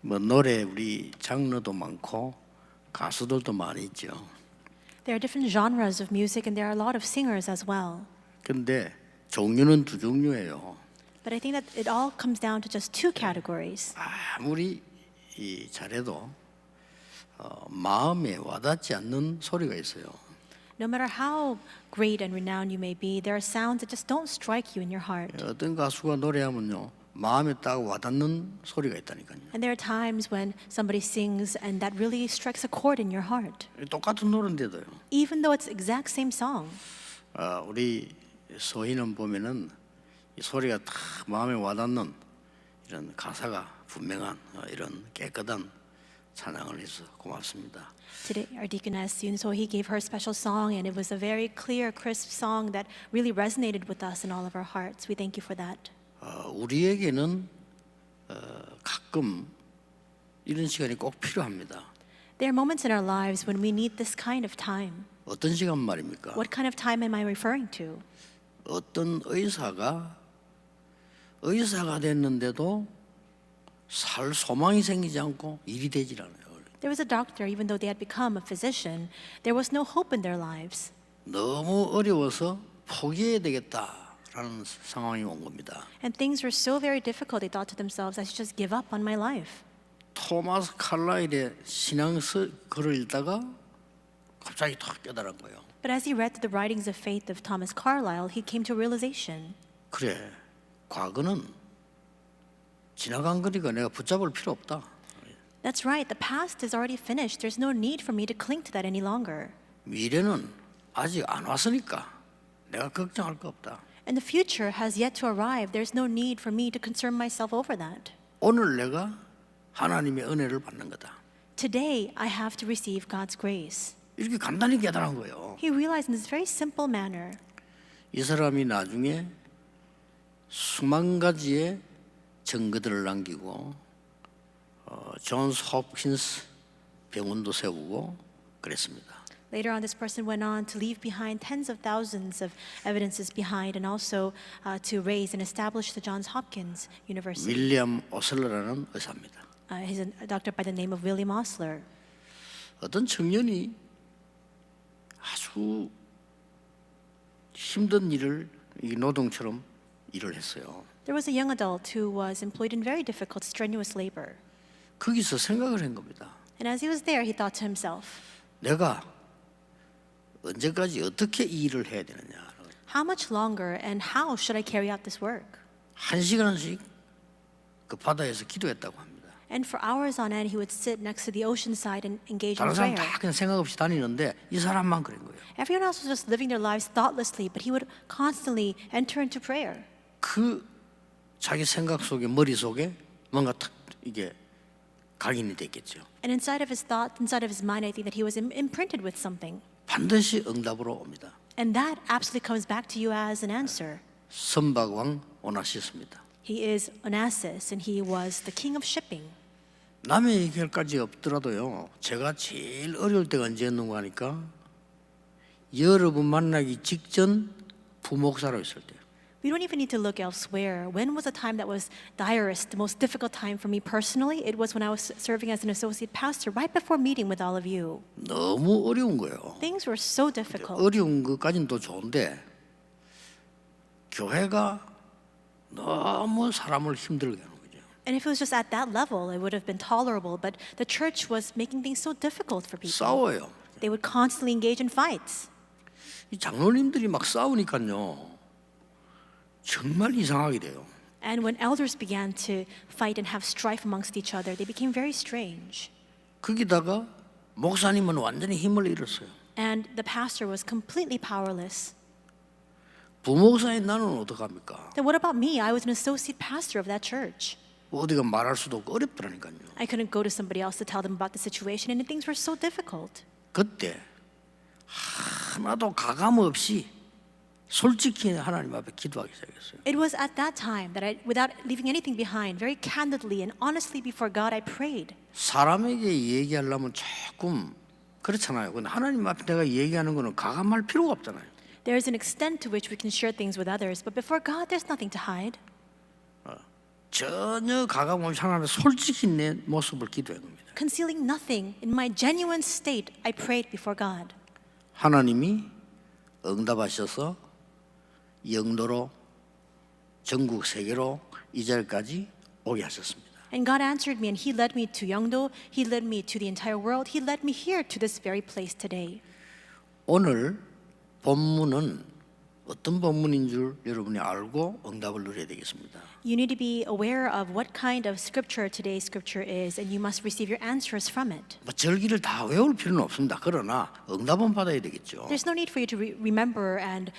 뭐 노래 우리 장르도 많고 가수들도 많이 있죠. There are different genres of music and there are a lot of singers as well. 근데 종류는 두 종류예요. But I think that it all comes down to just two categories. 아무리 잘해도 마음에 와닿지 않는 소리가 있어요. No matter how great and renowned you may be, there are sounds that just don't strike you in your heart. 어떤 가수가 노래하면요 마음에 딱 와닿는 소리가 있다니까요. And there are times when somebody sings and that really strikes a chord in your heart. 똑같은 노래인데도요. Even though it's the exact same song. 우리 소희는 보면은 이 소리가 딱 마음에 와닿는 이런 가사가 분명한 이런 깨끗한 찬양을 해서 고맙습니다. Today, our deaconess Yoon So-hee gave her special song, and it was a very clear, crisp song that really resonated with us in all of our hearts. We thank you for that. 우리에게는 가끔 이런 시간이 꼭 필요합니다. There are moments in our lives when we need this kind of time. 어떤 시간 말입니까? What kind of time am I referring to? 어떤 의사가 됐는데도 살 소망이 생기지 않고 일이 되질 않아요. There was a doctor, even though they had become a physician, there was no hope in their lives. 너무 어려워서 포기해야 되겠다라는 상황이 온 겁니다. And things were so very difficult, they thought to themselves, I should just give up on my life. 토마스 칼라일의 신앙서글을 읽다가 갑자기 탁 깨달은 거예요. But as he read the writings of faith of Thomas Carlyle, he came to a realization. 그래, 과거는 지나간 거니까 내가 붙잡을 필요 없다. That's right, the past is already finished. There's no need for me to cling to that any longer. 미래는 아직 안 왔으니까 내가 걱정할 거 없다. And the future has yet to arrive. There's no need for me to concern myself over that. 오늘 내가 하나님의 은혜를 받는 거다. Today, I have to receive God's grace. 이렇게 간단히 깨달은 거예요. He realized in this very simple manner. 이 사람이 나중에 수만 가지의 증거들을 남기고 존스 홉킨스 병원도 세우고 그랬습니다. Later on, this person went on to leave behind tens of thousands of evidences behind and also to raise and establish the Johns Hopkins University. 윌리엄 오슬러라는 의사입니다. He's a doctor by the name of William Osler. 어떤 청년이 아주 힘든 일을 이 노동처럼 일을 했어요. There was a young adult who was employed in very difficult, strenuous labor. 거기서 생각을 한 겁니다. And as he was there, he thought to himself, 내가 언제까지 어떻게 이 일을 해야 되느냐. how much longer and how should I carry out this work? 1시간씩 그 바다에서 기도했다고 합니다. And for hours on end, he would sit next to the ocean side and engage in 다른 사람 prayer. 다 그냥 생각 없이 다니는데 이 사람만 그런 거예요. Everyone else was just living their lives thoughtlessly, but he would constantly enter into prayer. 그 자기 생각 속에 머리 속에 뭔가 탁 이게 각인이 됐겠죠. And inside of his thought, inside of his mind, I think that he was imprinted with something. 반드시 응답으로 옵니다. And that absolutely comes back to you as an answer. 선박왕 오나시스입니다. He is Onassis, and he was the king of shipping. 남의 얘기할까지 없더라도요. 제가 제일 어려울 때가 언제였는가 하니까 여러분 만나기 직전 부목사로 있을 때요. We don't even need to look elsewhere. When was a time that was direst, the most difficult time for me personally? It was when I was serving as an associate pastor, right before meeting with all of you. 너무 어려운 거예요. Things were so difficult. 어려운 것까지는 또 좋은데 교회가 너무 사람을 힘들게 하는 거죠. And if it was just at that level, it would have been tolerable. But the church was making things so difficult for people. 싸워요. They would constantly engage in fights. 이 장로님들이 막 싸우니까요. 정말 이상하게 돼요. And when elders began to fight and have strife amongst each other, they became very strange. 거기다가 목사님은 완전히 힘을 잃었어요. And the pastor was completely powerless. 부목사인 나는 어떡합니까? Then what about me? I was an associate pastor of that church. 어디가 말할 수도 없고 어렵더라니까요. I couldn't go to somebody else to tell them about the situation, and things were so difficult. 그때 하나도 가감 없이 솔직히 하나님 앞에 기도하기 시작했어요. It was at that time that I, without leaving anything behind, very candidly and honestly before God, I prayed. 사람에게 얘기하려면 조금 그렇잖아요. 근데 하나님 앞에 내가 얘기하는 거는 가감할 필요가 없잖아요. There is an extent to which we can share things with others, but before God, there's nothing to hide. 전혀 가감 없이 하나님 솔직히 내 모습을 기도한 겁니다. Concealing nothing, in my genuine state, I prayed before God. 하나님이 응답하셔서 영도로 전국 세계로 이 자리까지 오게 하셨습니다. And God answered me, and He led me to Yeongdo. He led me to the entire world. He led me here to this very place today. 오늘 본문은 어떤 본문인 줄 여러분이 알고 응답을 누려야 되겠습니다. You need to be aware of what kind of scripture today's scripture is, and you must receive your answers from it. 뭐 절기를 다 외울 필요는 없습니다. 그러나 응답은 받아야 되겠죠. There's no need for you to remember and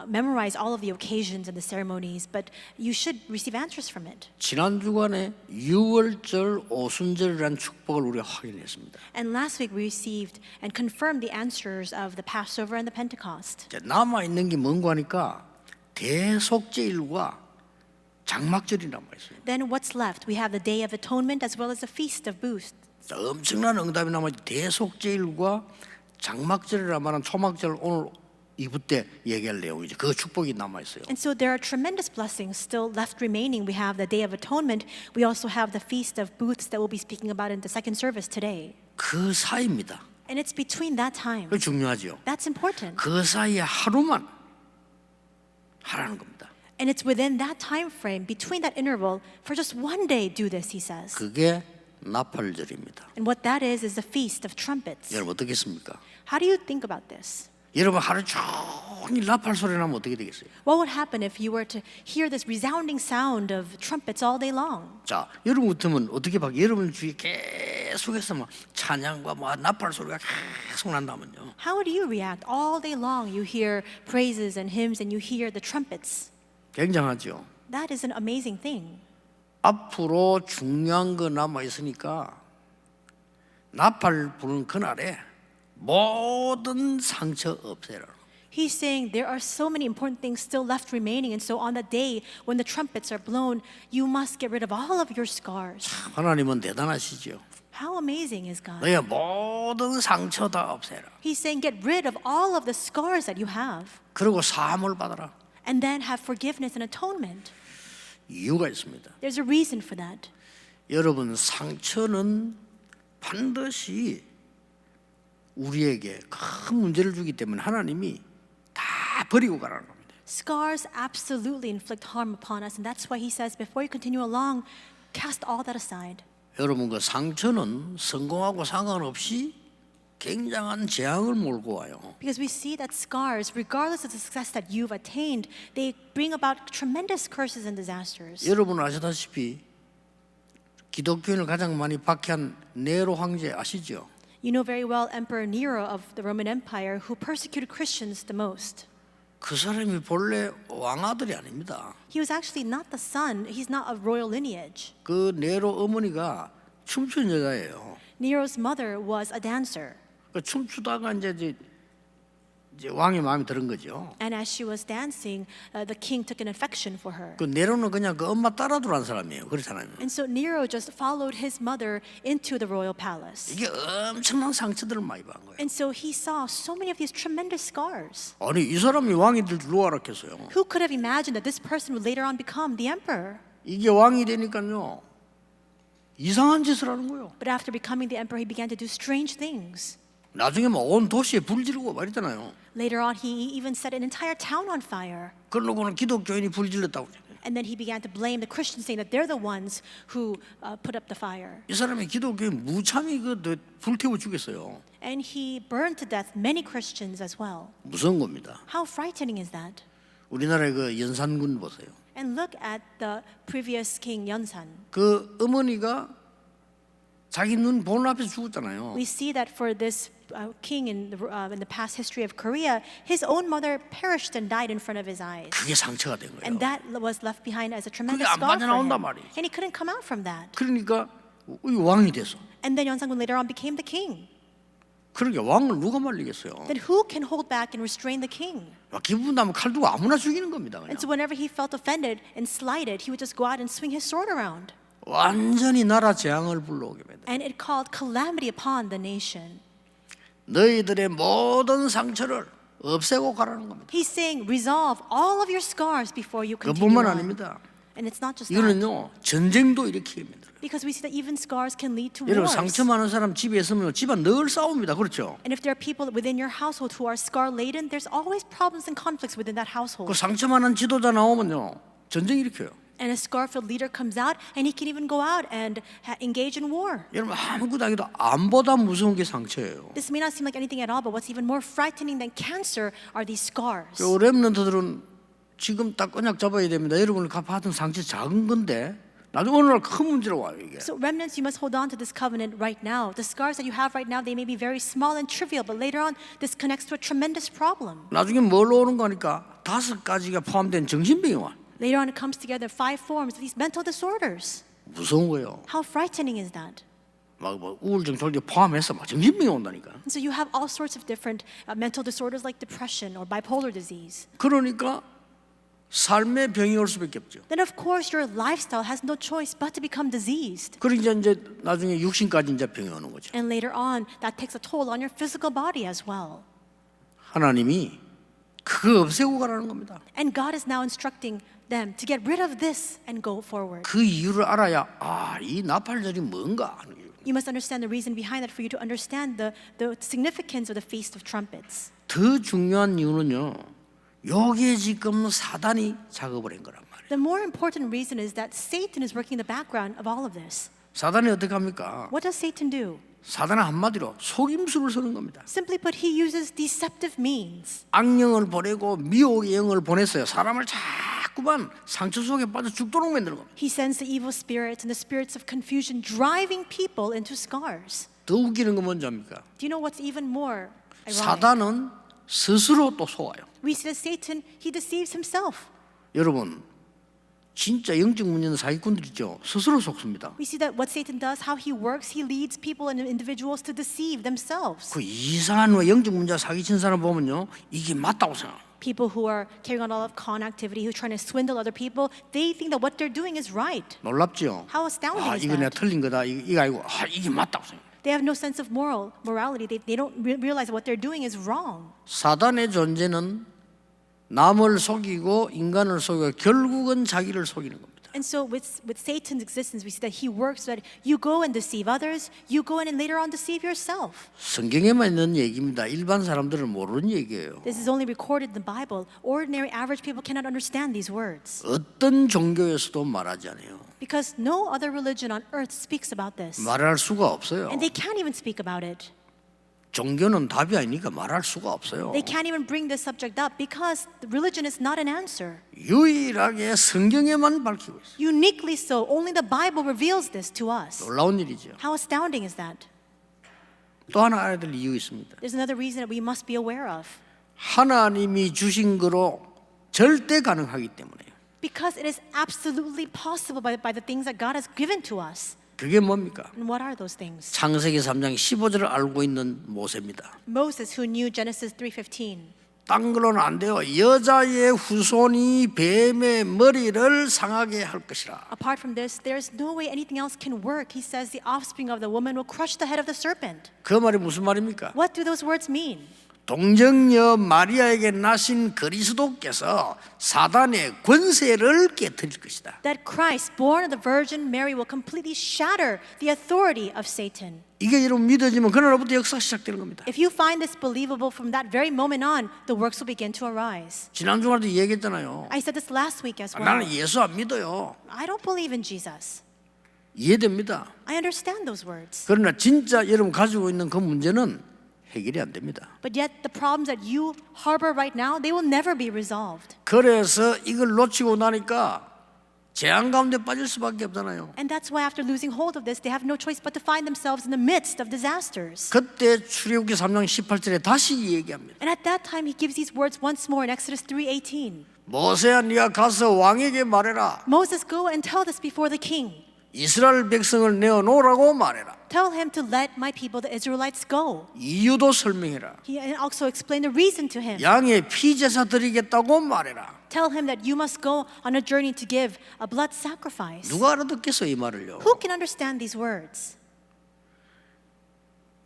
memorize all of the occasions and the ceremonies, but you should receive answers from it. 지난 주간에 유월절 오순절이라는 축복을 우리가 확인했습니다. And last week we received and confirmed the answers of the Passover and the Pentecost. 남아 있는 게 뭔가 하니까 대속죄일과 장막절이 남아 있어요. Then what's left? We have the Day of Atonement as well as the Feast of Booths. 엄청난 응답이 남아 있죠. 대속죄일과 장막절이라 말하는 초막절 오늘 2부 때 얘기할 내용이죠. 그 축복이 남아 있어요. And so there are tremendous blessings still left remaining. We have the Day of Atonement. We also have the Feast of Booths that we'll be speaking about in the second service today. 그 사이입니다. And it's between that time. 그게 중요하죠. That's important. 그 사이에 하루만 하라는 겁니다. And it's within that time frame, between that interval, for just one day do this, he says. 그게 나팔절입니다. And what that is the Feast of Trumpets. 여러분 어떻겠습니까? How do you think about this? 여러분 하루 종일 나팔 소리 나면 어떻게 되겠어요? What would happen if you were to hear this resounding sound of trumpets all day long? 자, 여러분 같으면 어떻게 봐? 여러분 주위에 계속해서 막 찬양과 뭐 나팔 소리가 계속 난다면요. How would you react? All day long you hear praises and hymns and you hear the trumpets. 굉장하죠. That is an amazing thing. 앞으로 중요한 거 남아 있으니까 나팔 부는 그날에 모든 상처 없애라. He's saying there are so many important things still left remaining, and so on the day when the trumpets are blown, you must get rid of all of your scars. 하나님은 대단하시죠. How amazing is God? 너의 모든 상처 다 없애라. He's saying get rid of all of the scars that you have, 그리고 사함을 받아라. and then have forgiveness and atonement. 이유가 있습니다. There's a reason for that. 여러분 상처는 반드시 우리에게 큰 문제를 주기 때문에 하나님이 다 버리고 가라는 겁니다. Scars absolutely inflict harm upon us, and that's why he says, before you continue along, cast all that aside. 여러분 그 상처는 성공하고 상관없이 굉장한 재앙을 몰고 와요. Because we see that scars, regardless of the success that you've attained, they bring about tremendous curses and disasters. 여러분 아시다시피 기독교인을 가장 많이 박해한 네로 황제 아시죠? You know very well Emperor Nero of the Roman Empire, who persecuted Christians the most. 그 사람이 본래 왕아들이 아닙니다. He was actually not the son, he's not of royal lineage. 그 네로 어머니가 춤추는 여자예요. Nero's mother was a dancer. 그 춤추다가 이제 왕의 마음에 들은 거죠. And as she was dancing, the king took an affection for her. 그 네로는 그냥 그 엄마 따라들어간 사람이에요. 그렇잖아요. And so Nero just followed his mother into the royal palace. 이게 엄청난 상처들을 많이 받은 거예요. And so he saw so many of these tremendous scars. 아니 이 사람이 왕이 될 줄 누가 알았겠어요? Who could have imagined that this person would later on become the emperor? 이게 왕이 되니까요 이상한 짓을 하는 거예요. But after becoming the emperor, he began to do strange things. 나중에 막 온 도시에 불 지르고 말했잖아요. Later on, he even set an entire town on fire. 그러고는 기독교인이 불 질렀다고 그러잖아요. And then he began to blame the Christians, saying that they're the ones who put up the fire. 이 사람이 기독교인 무참히 그 불태워 죽였어요. And he burned to death many Christians as well. 무서운 겁니다. How frightening is that? 우리나라의 그 연산군 보세요. And look at the previous king Yeonsan. 그 어머니가 자기 눈 보는 앞에서 죽었잖아요. We see that for this king in the past history of Korea, his own mother perished and died in front of his eyes. 그게 상처가 된 거예요. And that was left behind as a tremendous 그게 안 scar for 빠져나온단 him. 말이에요. And he couldn't come out from that. 그러니까 이 왕이 돼서. And then Yeonsan later on became the king. 그러니까 왕을 누가 말리겠어요? Then who can hold back and restrain the king? 기분 나면 칼 두고 아무나 죽이는 겁니다. 그냥. And so whenever he felt offended and slighted, he would just go out and swing his sword around. 완전히 나라 재앙을 불러오게 됩니다. And it called calamity upon the nation. 너희들의 모든 상처를 없애고 가라는 겁니다. He's saying, resolve all of your scars before you continue 그뿐만 on. 아닙니다. And it's not just that. 이거는요 전쟁도 일으키게 만들어요. Because we see that even scars can lead to 여러분 wars. 상처 많은 사람 집에 있으면 집안 늘 싸웁니다. 그렇죠? And if there are people within your household who are scar-laden, there's always problems and conflicts within that 그 household. 상처 많은 지도자 나오면요 전쟁 일으켜요. And a scar-filled leader comes out, and he can even go out and engage in war. 여러분 아무것도 아니도 암보다 무서운 게 상처예요. This may not seem like anything at all, but what's even more frightening than cancer are these scars. 그 렘넌트들은 지금 딱 언약 잡아야 됩니다. 여러분을 받은 상처 작은 건데 나중에 어느 날 큰 문제로 와요 이게. So remnants, you must hold on to this covenant right now. The scars that you have right now, they may be very small and trivial, but later on, this connects to a tremendous problem. 나중에 뭘로 오는 거니까 5가지가 포함된 정신병이 와. Later on, it comes together 5 forms of these mental disorders. 무서운 거예요. How frightening is that? 막 우울증 졸려 포함해서 막 정신병이 온다니까. And so you have all sorts of different mental disorders like depression or bipolar disease. 그러니까 삶의 병이 올 수밖에 없죠. Then of course your lifestyle has no choice but to become diseased. 그러니까 이제 나중에 육신까지 이제 병이 오는 거죠. And later on, that takes a toll on your physical body as well. 하나님이 그거 없애고 가라는 겁니다. And God is now instructing them to get rid of this and go forward. 그 이유를 알아야 이 나팔절이 뭔가 하는 거예요. You must understand the reason behind that for you to understand the significance of the Feast of Trumpets. 더 중요한 이유는요. 요게 지금 사단이 작업을 한 거란 말이에요. The more important reason is that Satan is working in the background of all of this. 사단이 어떻게 합니까? What does Satan do? 사단은 한마디로 속임수를 쓰는 겁니다. Simply put, he uses deceptive means. 악령을 보내고 미혹의 영을 보냈어요. 사람을 자꾸만 상처 속에 빠져 죽도록 만드는 겁니다. He sends the evil spirits and the spirits of confusion, driving people into scars. 더 웃기는 건 뭔지 압니까? Do you know what's even more ironic? 사단은 스스로 또 속아요. We see that Satan, he deceives himself. 여러분 진짜 영적 문제는 사기꾼들 있죠. 스스로 속습니다. We see that what Satan does, how he works, he leads people and individuals to deceive themselves. 그 이상한 영적 문제 사기친 사람 보면요. 이게 맞다고 생각해요. People who are carrying on all of con activity, who are trying to swindle other people, they think that what they're doing is right. 놀랍죠? How astounding is 이거 내가 that? 틀린 거다. 이거 아니고 이게 맞다고 생각해요. They have no sense of morality. They don't realize that what they're doing is wrong. 사단의 존재는 남을 속이고 인간을 속이고 결국은 자기를 속이는 겁니다. And so with Satan's existence, we see that he works so that you go and deceive others, you go in and later on deceive yourself. 성경에만 있는 얘기입니다. 일반 사람들은 모르는 얘기예요. This is only recorded in the Bible. Ordinary, average people cannot understand these words. 어떤 종교에서도 말하지 않아요. Because no other religion on earth speaks about this. 말할 수가 없어요. And they can't even speak about it. 종교는 답이 아니니까 말할 수가 없어요. They can't even bring this subject up because the religion is not an answer. 유일하게 성경에만 밝히고 있어요. Uniquely so, only the Bible reveals this to us. 놀라운 일이죠. How astounding is that? 또 하나 알아야 될 이유 있습니다. There's another reason that we must be aware of. 하나님이 주신 거로 절대 가능하기 때문에요. Because it is absolutely possible by the things that God has given to us. 그게 뭡니까? And what are those things? 창세기 3장 15절을 알고 있는 모세입니다. Moses, who knew Genesis 3:15. 딴 걸로는 안 돼요. 여자의 후손이 뱀의 머리를 상하게 할 것이라. Apart from this, there is no way anything else can work. He says the offspring of the woman will crush the head of the serpent. 그 말이 무슨 말입니까? What do those words mean? 동정녀 마리아에게 나신 그리스도께서 사단의 권세를 깨뜨릴 것이다. That Christ, born of the Virgin Mary, will completely shatter the authority of Satan. 이게 여러분 믿어지면 그날부터 역사가 시작되는 겁니다. If you find this believable from that very moment on, the works will begin to arise. 지난 주말에도 얘기했잖아요. I said this last week as well. 나는 예수 안 믿어요. I don't believe in Jesus. 이해됩니다. I understand those words. 그러나 진짜 여러분 가지고 있는 그 문제는 해결이 안 됩니다. But yet the problems that you harbor right now, they will never be resolved. 그래서 이걸 놓치고 나니까 재앙 가운데 빠질 수밖에 없잖아요. And that's why after losing hold of this, they have no choice but to find themselves in the midst of disasters. 그때 출애굽기 3장 18절에 다시 얘기합니다. And at that time, he gives these words once more in Exodus 3:18. 모세야 네가 가서 왕에게 말해라. Moses, go and tell this before the king. 이스라엘 백성을 내어놓으라고 말해라. Tell him to let my people, the Israelites, go. 이유도 설명해라. He also explained the reason to him. 양의 피제사 드리겠다고 말해라. Tell him that you must go on a journey to give a blood sacrifice. 누가 알아듣겠어 이 말을요? Who can understand these words?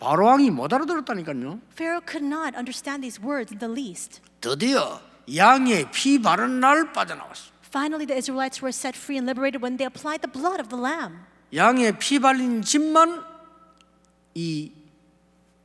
바로왕이 못 알아들었다니까요. Pharaoh could not understand these words in the least. 드디어 양의 피 바른 날 빠져나왔어. Finally, the Israelites were set free and liberated when they applied the blood of the lamb. 양의 피 발린 집만 이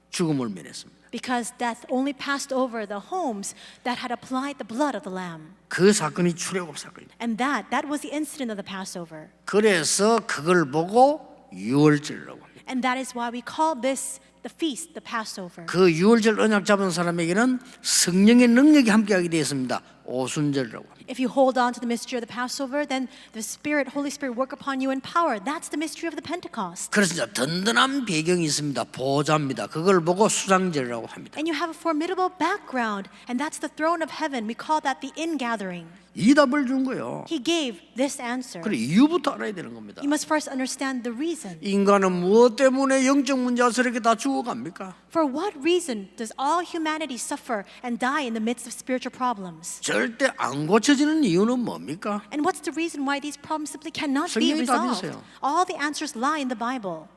죽음을 면했습니다. Because death only passed over the homes that had applied the blood of the lamb. 그 사건이 출애굽 사건입니다. And that was the incident of the Passover. 그래서 그걸 보고 유월절이라고 합니다. And that is why we call this the feast, the Passover. 그 유월절 언약 잡은 사람에게는 성령의 능력이 함께하게 되었습니다. 오순절이라고 합니다. If you hold on to the mystery of the Passover, then the Spirit, Holy Spirit work upon you in power. That's the mystery of the Pentecost. 그래서 이제 든든한 배경이 있습니다. 보좌입니다. 그걸 보고 수장절이라고 합니다. And you have a formidable background, and that's the throne of heaven. We call that the ingathering. 이 답을 준 거예요. He gave this answer. 그래 이유부터 알아야 되는 겁니다. You must first understand the reason. 인간은 무엇 때문에 영적 문제에서 이렇게 다 죽어갑니까? For what reason does all humanity suffer and die in the midst of spiritual problems? 절대 안 고쳐지는 이유는 뭡니까? And what's the reason why these problems simply cannot be 성경에 답이 resolved? 있어요. All the answers lie in the Bible.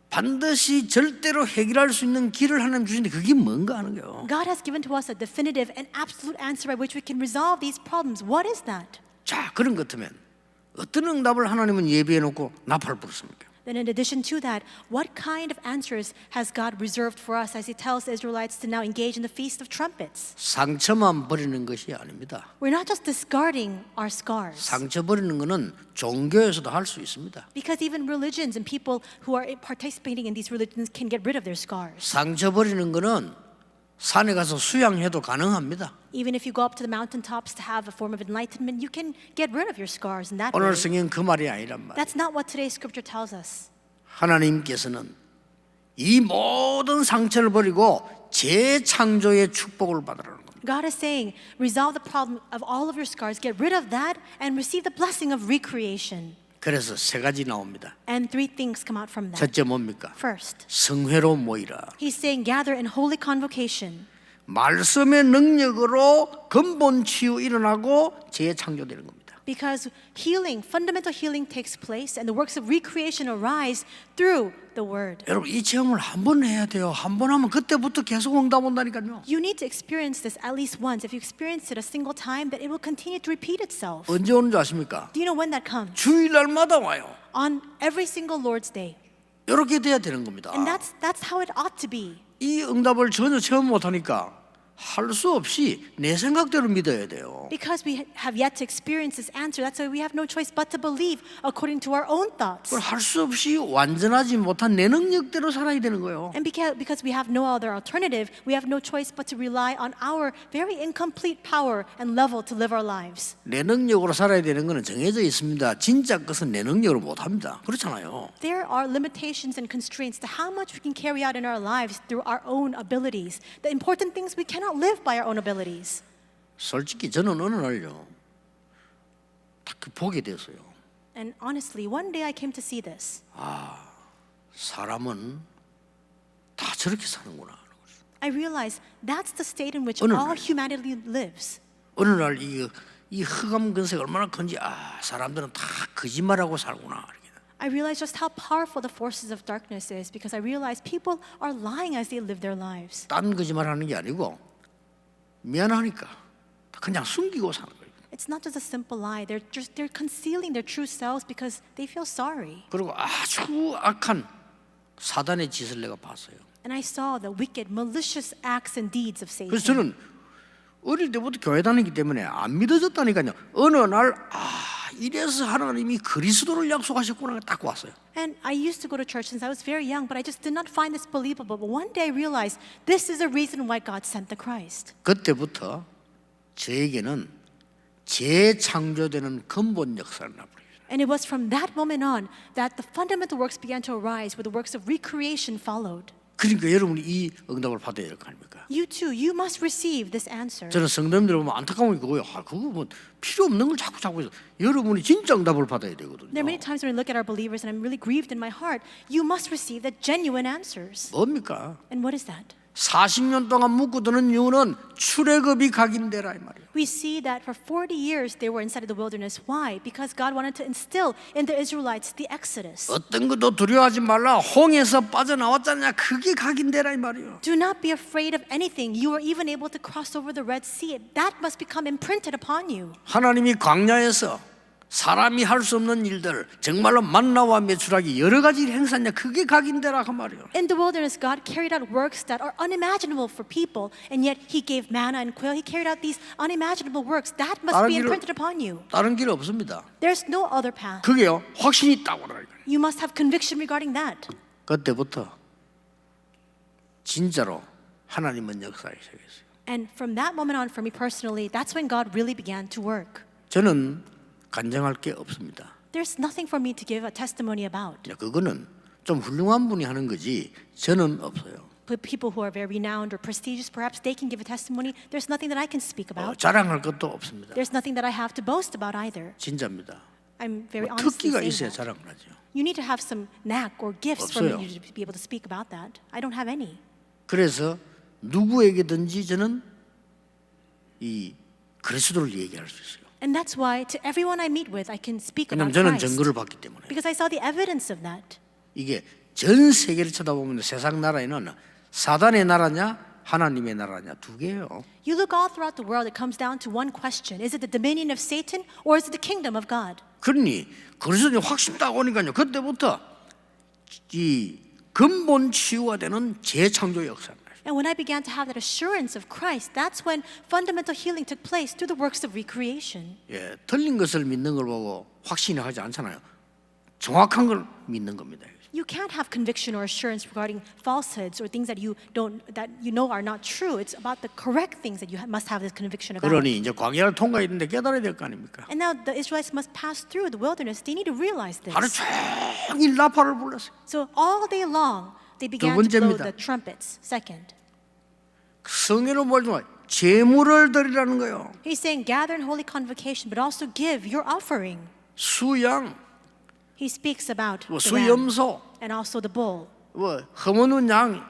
반드시 절대로 해결할 수 있는 길을 하나님 주시는데 그게 뭔가 하는 거예요. God has given to us a definitive and absolute answer by which we can resolve these problems. What is that? 자, 그런 것 같으면 어떤 응답을 하나님은 예비해 놓고 나팔 부르십니까? Then in addition to that, what kind of answers has God reserved for us as He tells the Israelites to now engage in the Feast of Trumpets? 상처만 버리는 것이 아닙니다. We're not just discarding our scars. 상처 버리는 것은 종교에서도 할 수 있습니다. Because even religions and people who are participating in these religions can get rid of their scars. 상처 버리는 것은 산에 가서 수양해도 가능합니다. Even if you go up to the mountaintops to have a form of enlightenment, you can get rid of your scars in that 오늘 way. 성경 그 말이 아니란 말이에요. That's not what today's scripture tells us. 하나님께서는 이 모든 상처를 버리고 재창조의 축복을 받으라는 겁니다. God is saying, resolve the problem of all of your scars, get rid of that, and receive the blessing of recreation. 그래서 세 가지 나옵니다. And three things come out from that. 첫째 뭡니까? First, 성회로 모이라. He's saying, gather in holy convocation. 말씀의 능력으로 근본 치유 일어나고 재창조되는 겁니다. Because healing, fundamental healing takes place and the works of recreation arise through the word. 여러분 이 체험을 한 번 해야 돼요. 한 번 하면 그때부터 계속 응답 온다니까요. You need to experience this at least once. If you experience it a single time, then it will continue to repeat itself. 언제 오는 줄 아십니까? Do you know when that comes? 주일날마다 와요. On every single Lord's Day. 이렇게 돼야 되는 겁니다. And that's how it ought to be. 이 응답을 전혀 체험 못하니까 할 수 없이 내 생각대로 믿어야 돼요. Because we have yet to experience this answer, that's why we have no choice but to believe according to our own thoughts. 그걸 할 수 없이 완전하지 못한 내 능력대로 살아야 되는 거예요. And because we have no other alternative, we have no choice but to rely on our very incomplete power and level to live our lives. 내 능력으로 살아야 되는 것은 정해져 있습니다. 진짜 것은 내 능력으로 못합니다. 그렇잖아요. There are limitations and constraints to how much we can carry out in our lives through our own abilities. The important things we cannot live by our own abilities. 솔직히 저는 어느 날요 딱 보게 됐어요. And honestly, one day I came to see this. 사람은 다 저렇게 사는구나. I realized that's the state in which 어느 all 날. humanity lives. 어느 날 이 흑암 근세가 얼마나 큰지 사람들은 다 거짓말하고 살구나. I realized just how powerful the forces of darkness is because I realized people are lying as they live their lives. 딴 거짓말하는 게 아니고 미안하니까 그냥 숨기고 사는 거예요. It's not just a simple lie. They're concealing their true selves because they feel sorry. 그리고 아주 악한 사단의 짓을 내가 봤어요. And I saw the wicked, malicious acts and deeds of 그래서 Satan. 저는 어릴 때부터 교회 다니기 때문에 안 믿어졌다니까요. 어느 날 이래서 하나님이 그리스도를 약속하셨구나 딱 왔어요. And I used to go to church since I was very young, but I just did not find this believable. But one day I realized this is the reason why God sent the Christ. 그때부터 저에게는 재창조되는 근본 역사를 나버려요. And it was from that moment on that the fundamental works began to arise, where the works of recreation followed. 그러니까 여러분이 이 응답을 받아야 될 거 아닙니까? You too, you must receive this answer. 저는 성도님들 보면 안타까운 게 그거예요. 그거 뭐 필요 없는 걸 자꾸 해서 여러분이 진짜 응답을 받아야 되거든요. There are many times when I look at our believers and I'm really grieved in my heart. You must receive the genuine answers. 뭡니까? And what is that? 40년 동안 묵고드는 이유는 출애굽이 각인되라 이 말이에요. We see that for 40 years they were inside of the wilderness. Why? Because God wanted to instill in the Israelites the Exodus. 어떤 것도 두려워하지 말라. 홍해에서 빠져나왔잖냐. 그게 각인되라 이 말이에요. Do not be afraid of anything. You were even able to cross over the Red Sea. That must become imprinted upon you. 하나님이 광야에서 사람이 할 수 없는 일들, 정말로 만나와 메추라기 여러 가지 행사냐. 그게 각인되라 그 말이에요. In the wilderness, God carried out works that are unimaginable for people, and yet He gave manna and quail. He carried out these unimaginable works. That must be imprinted upon you. 다른 길 없습니다. There's no other path. 그게요 확신이 있다고 그래요. You must have conviction regarding that. 그때부터 진짜로 하나님은 역사하기 시작했어요. And from that moment on, for me personally, that's when God really began to work. 저는 간증할 게 없습니다. There's nothing for me to give a testimony about. 그거는 좀 훌륭한 분이 하는 거지 저는 없어요. But people who are very renowned or prestigious, perhaps they can give a testimony. There's nothing that I can speak about. 자랑할 것도 없습니다. There's nothing that I have to boast about either. 진짜입니다. I'm very honestly 특기가 saying 있어야 that. 자랑을 하죠. You need to have some knack or gifts for 없어요. me to be able to speak about that. I don't have any. 그래서 누구에게든지 저는 이 그리스도를 얘기할 수 있어요. And that's why to everyone I meet with, I can speak 왜냐하면 about 저는 Christ. 증거를 봤기 때문에. Because I saw the evidence of that. 이게 전 세계를 쳐다보면 세상 나라에는 사단의 나라냐 하나님의 나라냐 두 개예요. You look all throughout the world, it comes down to one question. Is it the dominion of Satan or is it the kingdom of God? 그러니 그리스도님 확신 딱 오니까요. 그때부터 이 근본 치유가 되는 재창조 역사입니다. And when I began to have that assurance of Christ, that's when fundamental healing took place through the works of recreation. 예, 틀린 것을 믿는 걸 보고 확신이 하지 않잖아요. 정확한 걸 믿는 겁니다. You can't have conviction or assurance regarding falsehoods or things that you know are not true. It's about the correct things that you must have this conviction about. 그러니 이제 광야를 통과했는데 깨달아야 될 거 아닙니까? And now the Israelites must pass through the wilderness. They need to realize this. 하루 종일 나팔을 불렀어요. So all day long, they began to blow 번째입니다. the trumpets. Second, 성회로 모이면 제물을 드리라는 거예요. he's saying gather in holy convocation, but also give your offering. 수양, He speaks about the lamb 수염소, and also the bull, 흠없는 양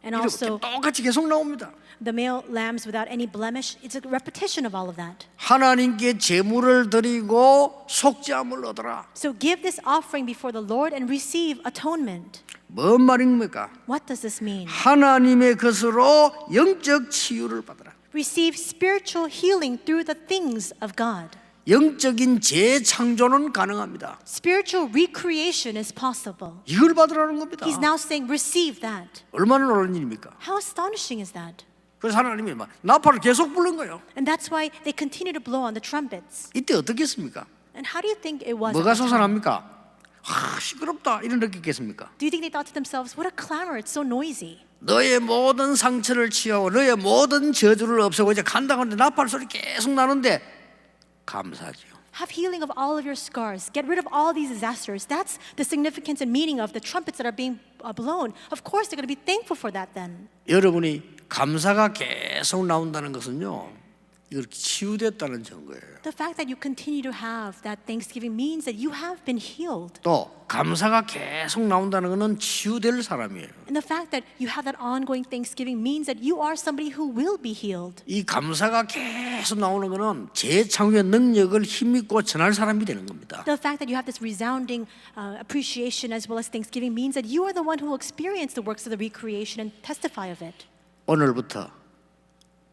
and 이렇게 also 똑같이 계속 나옵니다. the male lambs without any blemish. It's a repetition of all of that. 하나님께 제물을 드리고 속죄함을 얻어라. So give this offering before the Lord and receive atonement. 뭔 말입니까? What does this mean? 하나님의 것으로 영적 치유를 받아라. Receive spiritual healing through the things of God. 영적인 재창조는 가능합니다. Spiritual recreation is possible. 이걸 받으라는 겁니다. He's now saying, receive that. 얼마나 놀라운 일입니까? How astonishing is that? 그래서 하나님이 막 나팔을 계속 부른 거예요. And that's why they continue to blow on the trumpets. 이때 어떻겠습니까? And how do you think it was? 뭐가 at that time? 솟아납니까? 시끄럽다 이런 느끼겠습니까? Do you think they thought to themselves, what a clamor, it's so noisy. 너의 모든 상처를 치유하고 너의 모든 저주를 없애고 이제 간다고 하는데 나팔 소리 계속 나는데 감사하죠. Have healing of all of your scars. Get rid of all these disasters. That's the significance and meaning of the trumpets that are being blown. Of course, they're going to be thankful for that then. 여러분이 감사가 계속 나온다는 것은요, 이렇게 치유됐다는 증거예요. The fact that you continue to have that thanksgiving means that you have been healed. 또 감사가 계속 나온다는 것은 치유될 사람이에요. And the fact that you have that ongoing thanksgiving means that you are somebody who will be healed. 이 감사가 계속 나오는 것은 재창조의 능력을 힘입고 전할 사람이 되는 겁니다. The fact that you have this resounding appreciation as well as thanksgiving means that you are the one who will experience the works of the recreation and testify of it. 오늘부터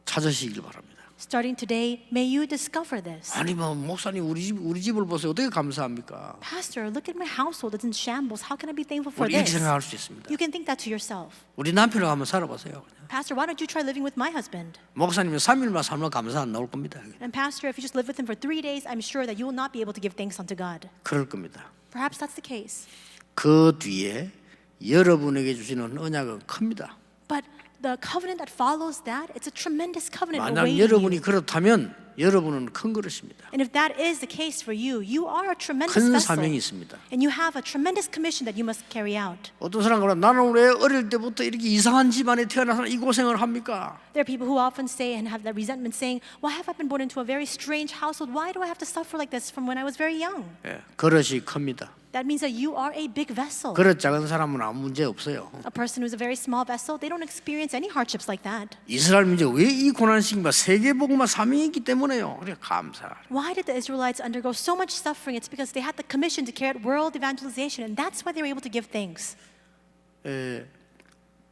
찾으시길 바랍니다. Starting today, may you discover this. 아니 뭐 목사님 우리 집을 보세요. 어떻게 감사합니까? Pastor, look at my household. It's in shambles. How can I be thankful for 우리 이렇게 this? 생각할 수 있습니다. You can think that to yourself. 우리 남편하고 한번 살아보세요. 그냥. Pastor, why don't you try living with my husband? 목사님은 3일만 살면 감사 안 나올 겁니다. And Pastor, if you just live with him for 3 days, I'm sure that you will not be able to give thanks unto God. 그럴 겁니다. Perhaps that's the case. 그 뒤에 여러분에게 주시는 언약은 큽니다. But the covenant that follows that, it's a tremendous covenant 만약 awaiting 여러분이 you. 그렇다면 여러분은 큰 그릇입니다. And if that is the case for you, you are a tremendous 큰 vessel. 사명이 있습니다. And you have a tremendous commission that you must carry out. 어떤 사람은 나는 왜 어릴 때부터 이렇게 이상한 집안에 태어나서 이 고생을 합니까? There are people who often say and have that resentment saying, why have I been born into a very strange household? Why do I have to suffer like this from when I was very young? 그릇이 큽니다. That means that you are a big vessel. 그릇 작은 사람은 아무 문제 없어요. A person who's a very small vessel, they don't experience any hardships like that. 이스라엘 민족 왜 이 고난식인가? 세계복음화 사명이기 때문에요. 그래 감사. Why did the Israelites undergo so much suffering? It's because they had the commission to carry out world evangelization, and that's why they were able to give thanks.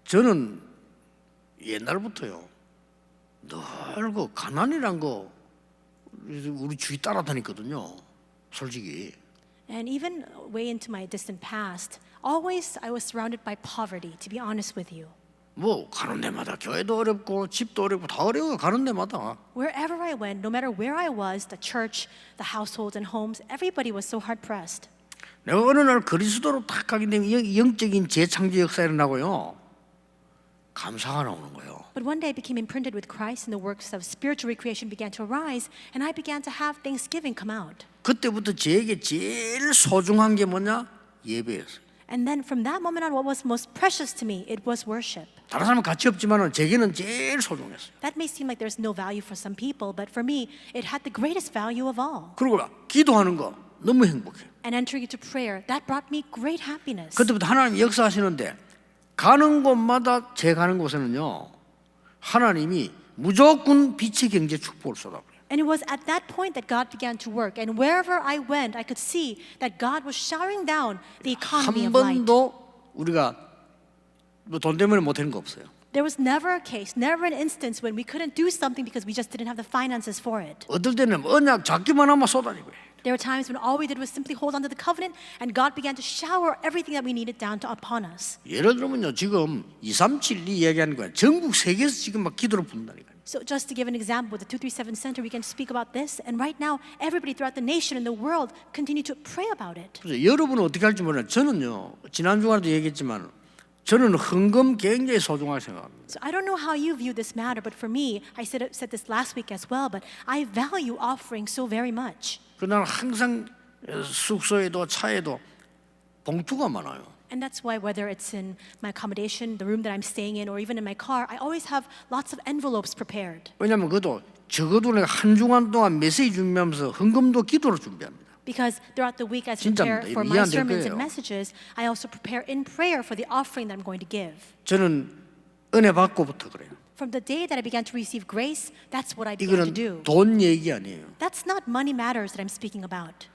저는 옛날부터요. 늘 그 가난이란 거 우리 주위 따라다녔거든요. 솔직히. And even way into my distant past, always I was surrounded by poverty, to be honest with you. 뭐 가는 데마다 교회도 어렵고 집도 어렵고 다 어려워요. 가는 데마다. Wherever I went, no matter where I was, the church, the households and homes, everybody was so hard pressed. 내가 어느 날 그리스도로 탁 가게 되면 영적인 재창조 역사가 일어나고요. 감사가 나오는 거예요. But one day I became imprinted with Christ and the works of spiritual recreation began to arise, and I began to have thanksgiving come out. 그때부터 저에게 제일 소중한 게 뭐냐? 예배였어요. And then from that moment on, what was most precious to me, it was worship. 다른 사람은 가치 없지만은 제게는 제일 소중했어요. That may seem like there's no value for some people, but for me, it had the greatest value of all. 그리고 기도하는 거 너무 행복해요. And entering into prayer, that brought me great happiness. 그때부터 하나님 역사하시는데 가는 곳마다 제 가는 곳에는요 하나님이 무조건 빛의 경제 축복을 쏟아버려요. And it was at that point that God began to work. And wherever I went, I could see that God was showering down the economy 한 of light. 번도 우리가 뭐 돈 때문에 못하는 거 없어요. There was never a case, never an instance when we couldn't do something because we just didn't have the finances for it. 어떨 때는 언약 잡기만 하면 쏟아지고 There were times when all we did was simply hold on to the covenant and God began to shower everything that we needed down upon us. 예를 들면요 지금 2372 얘기하는 거야. 전국 세계에서 지금 막 기도를 부른다니까요. So just to give an example, with the 237 Center, we can speak about this. And right now, everybody throughout the nation and the world continue to pray about it. 그래서 여러분은 어떻게 할지 몰라요. 저는요 지난 주간에도 얘기했지만 저는 헌금 굉장히 소중하게 생각합니다. So I don't know how you view this matter, but for me, I said this last week as well, but I value offering so very much. 그러나 항상 숙소에도 차에도 봉투가 많아요. And that's why whether it's in my accommodation, the room that I'm staying in, or even in my car, I always have lots of envelopes prepared. 왜냐하면 그것도 적어도 내가 한 주간 동안 메시지 준비하면서 헌금도 기도로 준비합니다. Because throughout the week, as I prepare 진짜입니다. for 이해 my 안 될 sermons 거예요. and messages, I also prepare in prayer for the offering that I'm going to give. 저는 은혜 받고부터 그래요. From the day that I began to receive grace, that's what I began to 이거는 do. 돈 얘기 아니에요. That's not money matters that I'm speaking about.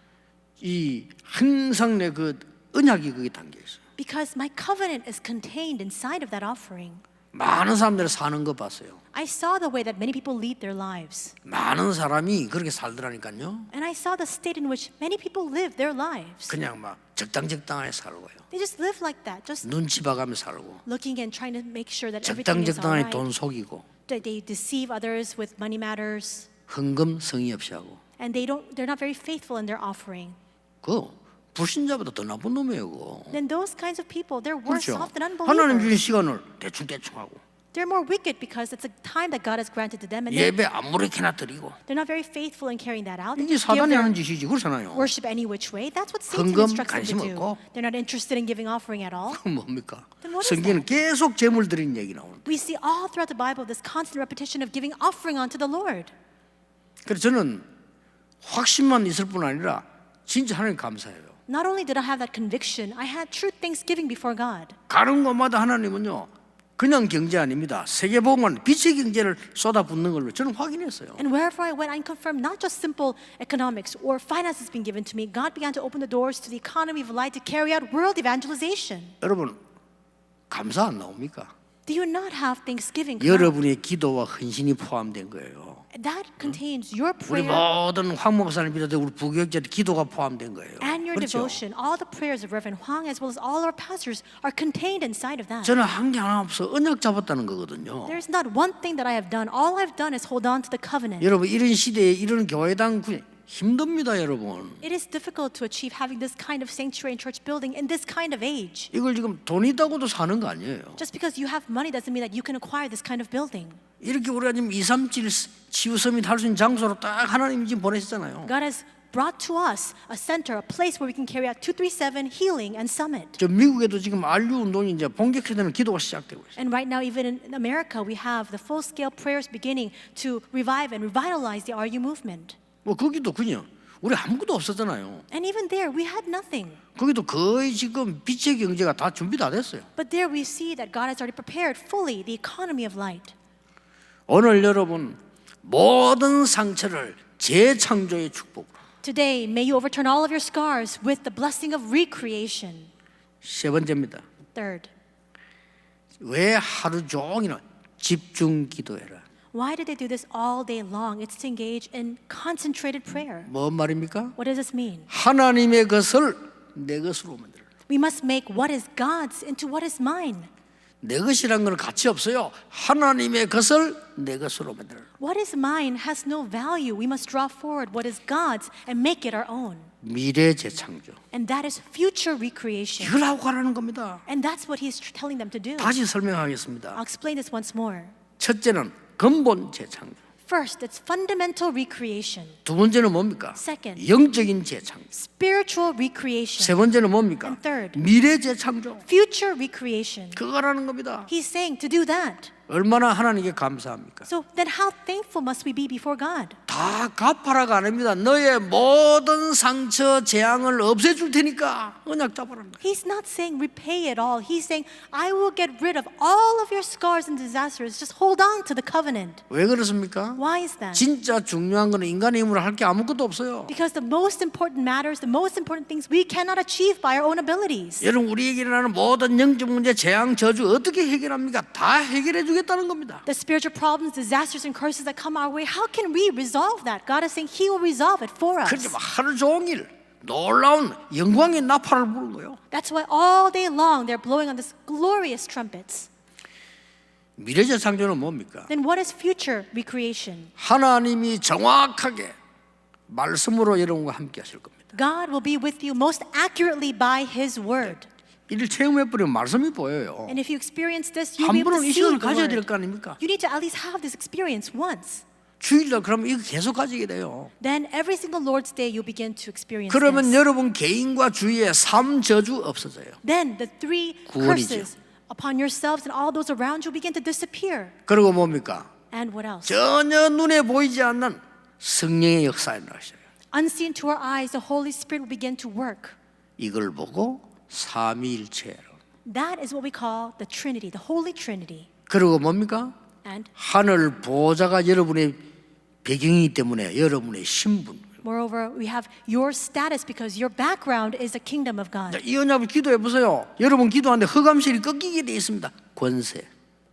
이 항상 내 그 언약이 거기 담겨 있어요. Because my covenant is contained inside of that offering. 많은 사람들이 사는 거 봤어요. I saw the way that many people lead their lives. 많은 사람이 그렇게 살더라니까요. And I saw the state in which many people live their lives. 그냥 막 적당하게 살고요. They just live like that, just 눈치 봐가며 살고 looking and trying to make sure that everything is all 적당하게 right. 돈 속이고 They deceive others with money matters, 헌금 성의 없이 하고 and they're not very faithful in their offering. 그 불신자보다 더 나쁜 놈이에요. 그거. Then those kinds of people, they're worse 그렇죠. off than 하나님 주신 unbelievers. 시간을 대충 하고 They're more wicked because it's a time that God has granted to them, and 예배 아무렇게나 드리고 they're not very faithful in carrying that out. They 이게 just give 사단이 their 하는 짓이지 그렇잖아요. worship any which way. That's what Satan 헌금 instructs them 관심 to do. 없고. They're not interested in giving offering at all. 뭡니까? Then what is 성경은 계속 재물 드리는 얘기 나오는데 We see all throughout the Bible this constant repetition of giving offering unto the Lord. 그래서 저는 확신만 있을 뿐 아니라 진짜 하나님 감사해요. Not only did I have that conviction, I had true thanksgiving before God. 가는 곳마다 하나님은요 그냥 경제 아닙니다. 세계복음은 빛의 경제를 쏟아붓는 걸로 저는 확인했어요. And wherever I went, I confirmed not just simple economics or finances being given to me. God began to open the doors to the economy of light to carry out world evangelization. 여러분 감사 안 나옵니까? Do you not have thanksgiving? come out? 여러분의 기도와 헌신이 포함된 거예요. That contains your 우리 prayer 모든 황 목사님 비롯해 우리 부교육자들 기도가 포함된 거예요. and your 그렇죠? devotion. All the prayers of Reverend Huang as well as all our pastors are contained inside of that. 저는 한 게 하나 없어 언약 잡았다는 거거든요. There's not one thing that I have done. All I've done is hold on to the covenant. 여러분 이런 시대에 이런 교회당 힘듭니다, 여러분. It is difficult to achieve having this kind of sanctuary and church building in this kind of age. 이걸 지금 돈 있다고도 사는 거 아니에요. Just because you have money doesn't mean that you can acquire this kind of building. 이렇게 우리가 지금 237 치유 서밋 할 수 있는 장소로 딱 하나님이 지금 보내셨잖아요. God has brought to us a center, a place where we can carry out 237 healing and summit. 저 미국에도 지금 RU 운동이 이제 본격화되는 기도가 시작되고 있어요. And right now, even in America, we have the full-scale prayers beginning to revive and revitalize the RU movement. 뭐 거기도 그냥 우리 아무것도 없었잖아요. And even there, we had nothing. 거기도 거의 지금 빛의 경제가 다 준비 다 됐어요. But there we see that God has already prepared fully the economy of light. 오늘 여러분 모든 상처를 재창조의 축복으로. Today, may you overturn all of your scars with the blessing of recreation. 세 번째입니다. Third, 왜 하루 종일 집중 기도해라. why did they do this all day long? It's to engage in concentrated prayer. 뭔 말입니까? What does this mean? 하나님의 것을 내 것으로 만들어. We must make what is God's into what is mine. 내 것이란 건 가치 없어요. 하나님의 것을 내 것으로 만들어. What is mine has no value. We must draw forward what is God's and make it our own. 미래 재창조. And that is future recreation. 이걸 하고 가라는 겁니다. And that's what he's telling them to do. 다시 설명하겠습니다. I'll explain this once more. 첫째는 근본 재창조. First, it's fundamental recreation. 두 번째는 뭡니까? Second. 영적인 재창조. Spiritual 세 recreation. 번째는 뭡니까? And third. 미래 재창조. Future recreation. 그거라는 겁니다. He's saying to do that. 얼마나 하나님께 감사합니까? So then how thankful must we be before God? 다 갚아라가 아닙니다. 너의 모든 상처 재앙을 없애줄 테니까 언약 잡아라는 거예요. He's not saying repay it all. He's saying, I will get rid of all of your scars and disasters. Just hold on to the covenant. 왜 그렇습니까? Why is that? 진짜 중요한 거는 인간의 힘으로 할 게 아무것도 없어요. Because the most important matters, the most important things we cannot achieve by our own abilities. 여러분 우리에게 일어나는 모든 영적 문제, 재앙, 저주 어떻게 해결합니까? 다 해결해 주겠다는 겁니다. The spiritual problems, disasters, and curses that come our way, how can we resolve that? God is saying He will resolve it for us. 그런데 하루 종일 놀라운 영광의 나팔을 부는 거예요. That's why all day long they're blowing on this glorious trumpets. 미래적 창조는 뭡니까? Then what is future recreation? 하나님이 정확하게 말씀으로 여러분과 함께 하실 겁니다. God will be with you most accurately by His word. 이를 체험해버리면 말씀이 보여요. And if you experience this, you'll 한 be able 번은 to 이 see 시간을 the 가져야 될 word. 거 아닙니까? You need to at least have this experience once. 주일날 그러면 이거 계속 가지게 돼요. Then every single Lord's Day you'll begin to experience 그러면 this. 여러분 개인과 주위에 삼 저주 없어져요. Then the three 구원이죠. curses upon yourselves and all those around you begin to disappear. 그리고 뭡니까? And what else? 전혀 눈에 보이지 않는 성령의 역사에 나가셔요. Unseen to our eyes, the Holy Spirit will begin to work. 이걸 보고 삼위일체로. That is what we call the Trinity, the Holy Trinity. 그리고 뭡니까? And 하늘 보좌가 여러분의 배경이기 때문에 여러분의 신분. moreover, we have your status because your background is the kingdom of God. 이 언약을 기도해 보세요. 여러분 기도하는데 흑암실이 꺾이게 돼 있습니다. 권세.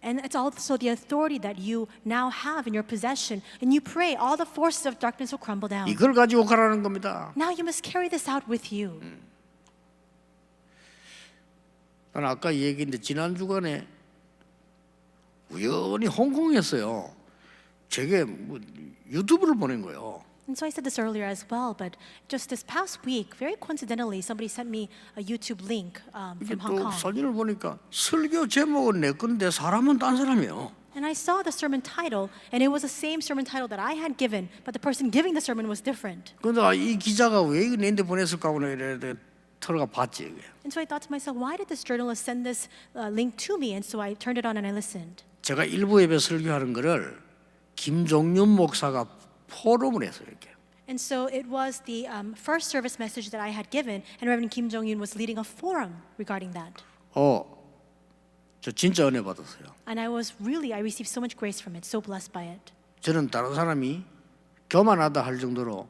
And it's also the authority that you now have in your possession. And you pray, all the forces of darkness will crumble down. 이걸 가지고 가라는 겁니다. Now you must carry this out with you. 나는 아까 얘기했는데 지난 주간에 우연히 홍콩에서요. 제게 뭐 유튜브를 보낸 거예요. And so I said this earlier as well, but just this past week, very coincidentally, somebody sent me a YouTube link 이게 from Hong 또 Kong. 사진을 보니까 설교 제목은 내 건데 사람은 딴 사람이에요. And I saw the sermon title, and it was the same sermon title that I had given, but the person giving the sermon was different. 근데 이 기자가 왜 이거 내한테 보냈을까 하고 이래 들어가 봤지 이게. And so I thought to myself, why did this journalist send this link to me? And so I turned it on and I listened. 제가 일부 예배 설교하는 거를 김종윤 목사가 포럼을 했어요 이렇게. And so it was the first service message that I had given, and Reverend Kim Jong-un was leading a forum regarding that. 저 진짜 은혜 받았어요. And I received so much grace from it, so blessed by it. 저는 다른 사람이 교만하다 할 정도로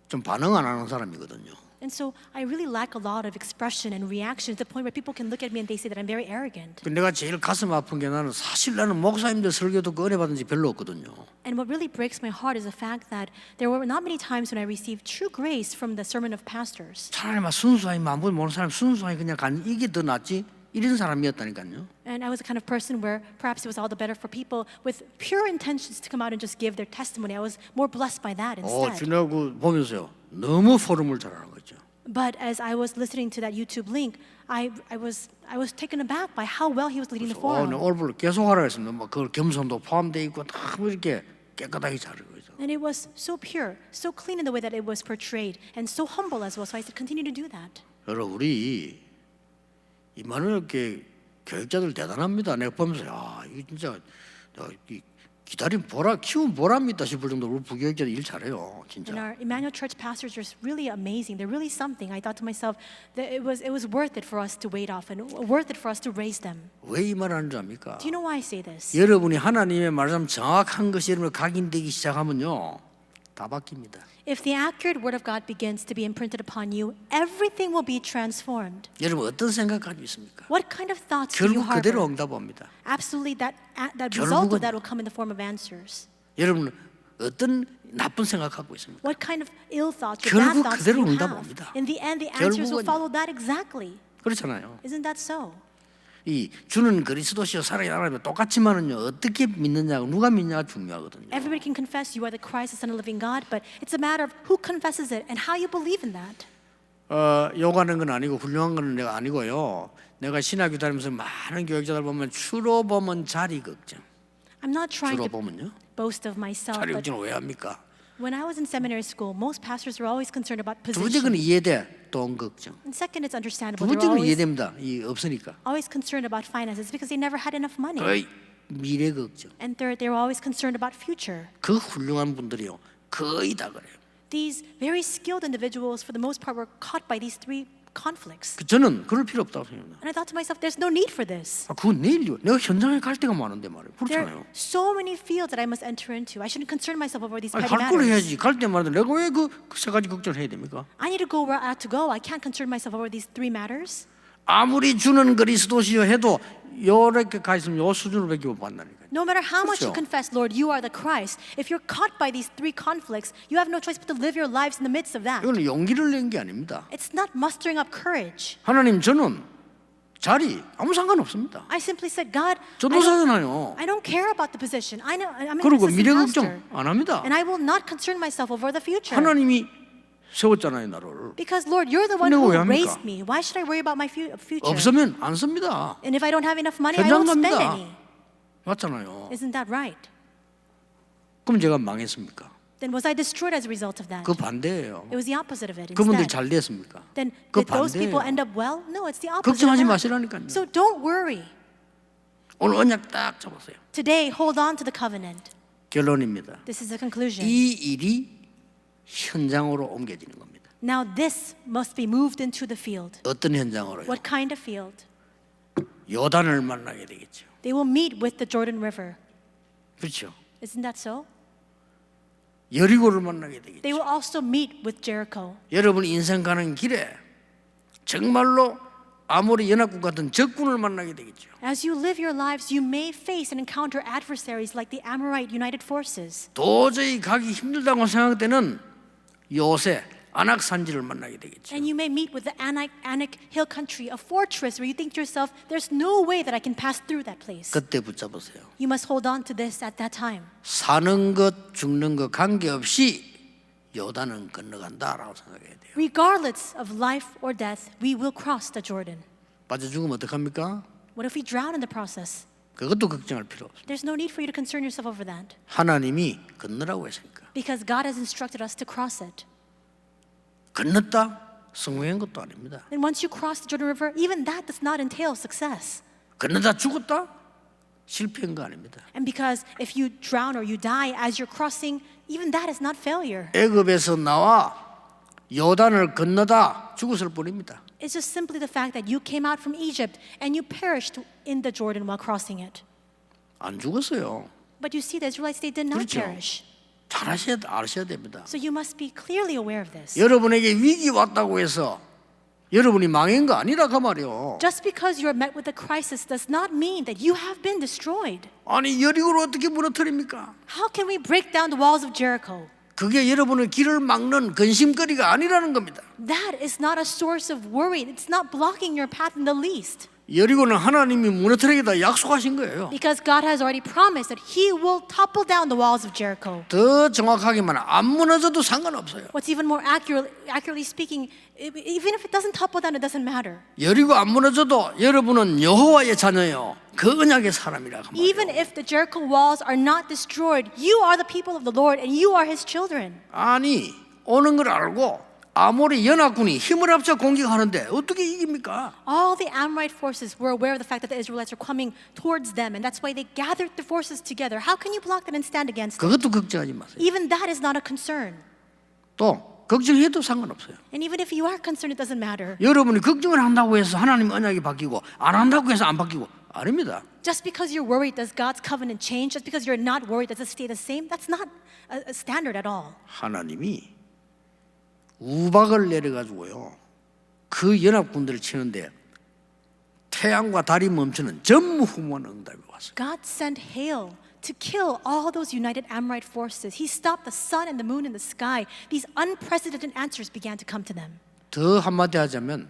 좀 반응 안 하는 사람이거든요. And so I really lack a lot of expression and reaction to the point where people can look at me and they say that I'm very arrogant. 내가 제일 가슴 아픈 게 나는 사실 나는 목사님들 설교 듣고 은혜 받은 지 별로 없거든요. And what really breaks my heart is the fact that there were not many times when I received true grace from the sermon of pastors. 차라리 막 순수하게 마음을 모르는 사람 순수하게 그냥 이게 더 낫지 이런 사람이었다니까요. And I was the kind of person where perhaps it was all the better for people with pure intentions to come out and just give their testimony. I was more blessed by that instead. 지나고 보면서요. 너무 포럼을 잘하는 거죠. But as I was listening to that YouTube link, I was taken aback by how well he was leading the forum. 오늘 계속 하라 했습니다. 막 그 겸손도 포함되어 있고 다 이렇게 깨끗하게 잘하는 거죠. And it was so pure, so clean in the way that it was portrayed, and so humble as well. So I said, continue to do that. 여러분 우리 이만한 이렇게 교육자들 대단합니다. 내가 보면서 야 이거 진짜 이 키운 보람이 있다 싶을 정도로 우리 부교육자들 일 잘해요, And 진짜. our Emmanuel Church pastors are really amazing. They're really something. I thought to myself that it was worth it for us to wait off and worth it for us to raise them. 왜 이 말하는 줄 압니까? Do you know why I say this? 여러분이 하나님의 말씀 정확한 것이 여러분을 각인되기 시작하면요, 다 바뀝니다. If the accurate word of God begins to be imprinted upon you, everything will be transformed. 여러분 어떤 생각 가지고 있습니까? What kind of thoughts do you 결국 그대로 harbor? 응답합니다. Absolutely, that result 결국은- of that will come in the form of answers. 여러분 어떤 나쁜 생각 갖고 있습니까? What kind of ill thoughts or bad 결국 thoughts do 그대로 you 응답합니다. have? In the end, the answers will 결국은요. follow that exactly. 그렇잖아요. Isn't that so? 이 주는 그리스도시요 살아계신 하나님 똑같지만은요 어떻게 믿느냐 누가 믿냐가 중요하거든요. Everybody can confess you are the Christ, the Son of the living God, but it's a matter of who confesses it and how you believe in that. 요구하는 건 아니고 훌륭한 건 내가 아니고요. 내가 신학교 다니면서 많은 교육자들 보면 주로 보면 자리 걱정. I'm not trying 주로 to 보면요. boast of myself, 자리 but 걱정을 왜 합니까? when I was in seminary school, most pastors were always concerned about 두 번째 건 position. 이해돼. 돈 걱정. And second, it's 두 understandable. They're 번째는 always, 이해됩니다. 이 없으니까. always concerned about finances because they never had enough money. 거의 미래 걱정. And third, they were always concerned about future. 그 훌륭한 분들이요. 거의 다 그래요. These very skilled individuals, for the most part, were caught by these three conflicts. 저는 그럴 필요 없다고 생각합니다. And I thought to myself, there's no need for this. 그건 내일요. 내가 현장에 갈 때가 많은데 말이에요. There 그렇잖아요. are so many fields that I must enter into. I shouldn't concern myself over these petty 갈 걸 matters. 해야지. 갈 때 말인데 내가 왜 그 세 가지 걱정을 해야 됩니까? I need to go where I have to go. I can't concern myself over these three matters. 아무리 주는 그리스도시요 해도 요렇게 가 있으면 요 수준으로밖에 못 만나니까. No matter how much you 그렇죠. confess, Lord, you are the Christ, if you're caught by these three conflicts, you have no choice but to live your lives in the midst of that. 이거는 용기를 낸 게 아닙니다. It's not mustering up courage. 하나님 저는 자리 아무 상관없습니다. I simply said, God, 전도사잖아요. I don't care about the position. I'm an 그리고 assistant 미래 pastor, 걱정 안 합니다. and I will not concern myself over the future. 하나님이 세웠잖아요 나를. Because Lord, you're the one 근데 who 왜 합니까? raised me. Why should I worry about my future? 없으면 안 씁니다. And if I don't have enough money, I 현장 won't spend 갑니다. any. 맞잖아요. Isn't that right? 그럼 제가 망했습니까? Then was I destroyed as a result of that? 그 반대예요. It was the opposite of it. 그분들 Instead, 잘 됐습니까? then 그 did those people 반대예요. end up well? No, it's the opposite. 걱정하지 of that. 마시라니까요. So don't worry. 오늘 언약 딱 잡았어요. Today, hold on to the covenant. 결론입니다. This is the conclusion. 이 일이 현장으로 옮겨지는 겁니다. Now this must be moved into the field. 어떤 현장으로요? What kind of field? 요단을 만나게 되겠죠. They will meet with the Jordan River. 그렇죠. Isn't that so? 여리고를 만나게 They 되겠죠. will also meet with Jericho. 여러분 인생 가는 길에 정말로 아모리 연합국 같은 적군을 만나게 되겠죠. As you live your lives, you may face and encounter adversaries like the Amorite United Forces. 도저히 가기 힘들다고 생각할 때는 요새 아낙 산지를 만나게 되겠죠. And you may meet with the Anak Hill country, a fortress where you think to yourself, there's no way that I can pass through that place. 그때 붙잡으세요. You must hold on to this at that time. 사는 것 죽는 것 관계없이 요단은 건너간다라고 생각해야 돼요. Regardless of life or death, we will cross the Jordan. 빠져 죽으면 어떡합니까? What if we drown in the process? 그것도 걱정할 필요 없어요. There's no need for you to concern yourself over that 하나님이 건너라고 했으니까. because God has instructed us to cross it. 건넜다? 성공한 것도 아닙니다. And once you cross the Jordan River, even that does not entail success. 건너다 죽었다? 실패한 거 아닙니다. And because if you drown or you die as you're crossing, even that is not failure. 애굽에서 나와 요단을 건너다 죽었을 뿐입니다. It's just simply the fact that you came out from Egypt and you perished in the Jordan while crossing it. 안 죽었어요. But you see, the Israelites, they did not 그렇죠. perish. 잘 아셔야 됩니다. So you must be clearly aware of this. 여러분에게 위기 왔다고 해서 여러분이 망한 거 아니라 그 말이요. Just because you're met with a crisis does not mean that you have been destroyed. 아니 여리고를 어떻게 무너뜨립니까? How can we break down the walls of Jericho? 그게 여러분의 길을 막는 근심거리가 아니라는 겁니다. That is not a source of worry. It's not blocking your path in the least. 여리고는 하나님이 무너뜨리겠다 약속하신 거예요. Because God has already promised that He will topple down the walls of Jericho. 더 정확하게 말하면 안 무너져도 상관없어요. What's even more accurately speaking, even if it doesn't topple down, it doesn't matter. 여리고 안 무너져도 여러분은 여호와의 자녀예요. 그 언약의 사람이라 그 Even 말이에요. if the Jericho walls are not destroyed, you are the people of the Lord and you are His children. 아니 오는 걸 알고 아모리 연합군이 힘을 합쳐 공격하는데 어떻게 이깁니까? All the Amorite forces were aware of the fact that the Israelites are coming towards them, and that's why they gathered the forces together. How can you block that and stand against it? 그것도 걱정하지 마세요. Even that is not a concern. 또 걱정해도 상관없어요. And even if you are concerned, it doesn't matter. 여러분이 걱정을 한다고 해서 하나님 언약이 바뀌고 안 한다고 해서 안 바뀌고 아닙니다. Just because you're worried, does God's covenant change? Just because you're not worried, does it stay the same? That's not a standard at all. 하나님이 우박을 내려가지고요 그 연합군들을 치는데 태양과 달이 멈추는 전무후무한 응답이 왔어요. God sent hail to kill all those united Amorite forces. He stopped the sun and the moon in the sky. These unprecedented answers began to come to them. 더 한마디 하자면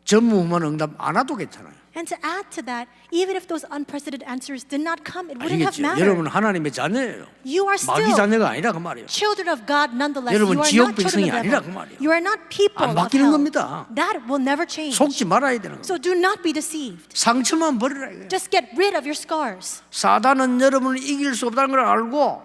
전무후무한 응답 안 와도 괜찮아요. And to add to that, even if those unprecedented answers did not come, it wouldn't have 아시겠죠? mattered. 여러분 하나님의 자녀예요. You are 마귀 still 자녀가 아니라 그 말이에요. children of God nonetheless. 여러분, You are 지옥 not children 백성이 of the 아니라 그 devil. 말이에요. You are not people 안 of 바뀌는 hell. 겁니다. That will never change. 속지 말아야 되는 거예요. So do not be deceived. 상처만 버리라 이거예요. Just get rid of your scars. 사단은 여러분을 이길 수 없다는 걸 알고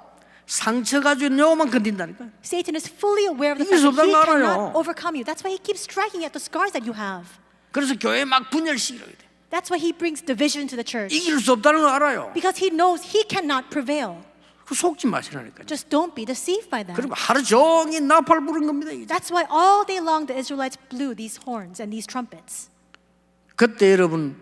상처 가지고 요만 건든다니까. Satan is fully aware of the 이길 수 fact that he 없다는 거 cannot 알아요. overcome you. That's why he keeps striking at the scars that you have. 그래서 교회 막 분열시키려고 돼. That's why he brings division to the church. 이길 수 없다는 걸 알아요. Because he knows he cannot prevail. 그 속지 마시라니까요. Just don't be deceived by that. 그리고 하루 종일 나팔 부른 겁니다. 이게. That's why all day long the Israelites blew these horns and these trumpets. 그때 여러분